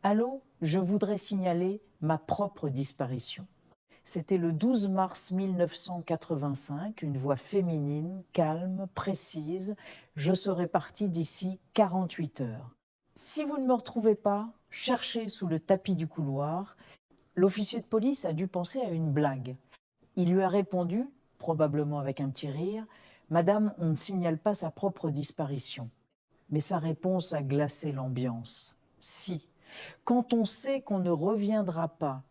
Allô, je voudrais signaler ma propre disparition. C'était le 12 mars 1985, une voix féminine, calme, précise. Je serai partie d'ici 48 heures. Si vous ne me retrouvez pas, cherchez sous le tapis du couloir. L'officier de police a dû penser à une blague. Il lui a répondu, probablement avec un petit rire, Madame, on ne signale pas sa propre disparition. Mais sa réponse a glacé l'ambiance. Si, quand on sait qu'on ne reviendra pas,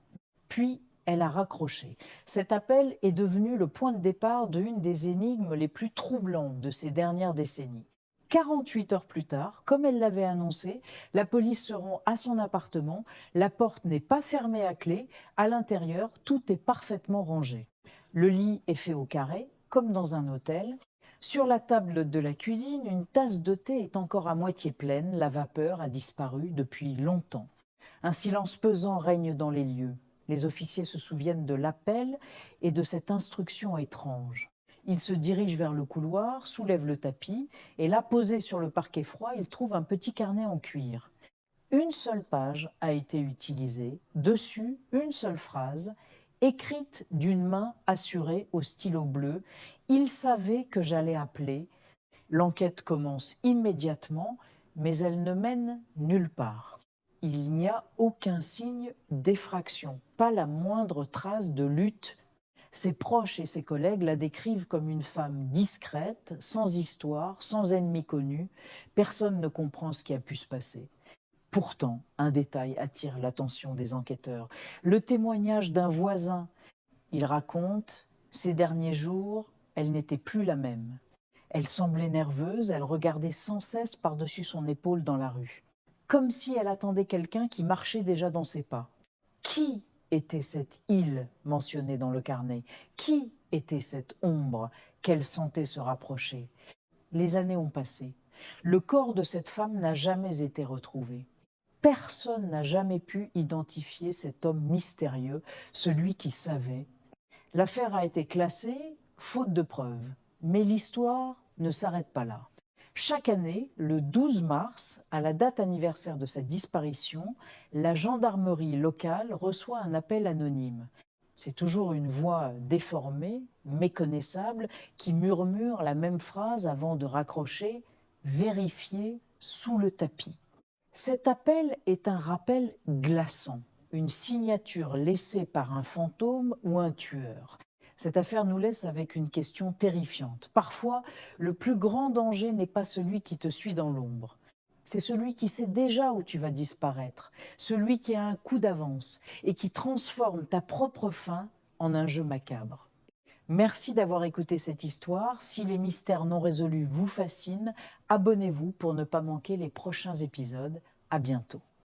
puis elle a raccroché. Cet appel est devenu le point de départ d'une des énigmes les plus troublantes de ces dernières décennies. 48 heures plus tard, comme elle l'avait annoncé, la police se rend à son appartement, la porte n'est pas fermée à clé, à l'intérieur, tout est parfaitement rangé. Le lit est fait au carré, comme dans un hôtel. Sur la table de la cuisine, une tasse de thé est encore à moitié pleine, la vapeur a disparu depuis longtemps. Un silence pesant règne dans les lieux. Les officiers se souviennent de l'appel et de cette instruction étrange. Ils se dirigent vers le couloir, soulèvent le tapis, et là, posé sur le parquet froid, ils trouvent un petit carnet en cuir. Une seule page a été utilisée, dessus une seule phrase, écrite d'une main assurée au stylo bleu. Il savait que j'allais appeler. L'enquête commence immédiatement, mais elle ne mène nulle part. Il n'y a aucun signe d'effraction, pas la moindre trace de lutte. Ses proches et ses collègues la décrivent comme une femme discrète, sans histoire, sans ennemi connu. Personne ne comprend ce qui a pu se passer. Pourtant, un détail attire l'attention des enquêteurs. Le témoignage d'un voisin. Il raconte, ces derniers jours, elle n'était plus la même. Elle semblait nerveuse, elle regardait sans cesse par-dessus son épaule dans la rue, comme si elle attendait quelqu'un qui marchait déjà dans ses pas. Qui était cette île mentionnée dans le carnet? Qui était cette ombre qu'elle sentait se rapprocher? Les années ont passé. Le corps de cette femme n'a jamais été retrouvé. Personne n'a jamais pu identifier cet homme mystérieux, celui qui savait. L'affaire a été classée, faute de preuves. Mais l'histoire ne s'arrête pas là. Chaque année, le 12 mars, à la date anniversaire de sa disparition, la gendarmerie locale reçoit un appel anonyme. C'est toujours une voix déformée, méconnaissable, qui murmure la même phrase avant de raccrocher « Vérifier sous le tapis ». Cet appel est un rappel glaçant, une signature laissée par un fantôme ou un tueur. Cette affaire nous laisse avec une question terrifiante. Parfois, le plus grand danger n'est pas celui qui te suit dans l'ombre. C'est celui qui sait déjà où tu vas disparaître, celui qui a un coup d'avance et qui transforme ta propre fin en un jeu macabre. Merci d'avoir écouté cette histoire. Si les mystères non résolus vous fascinent, abonnez-vous pour ne pas manquer les prochains épisodes. À bientôt.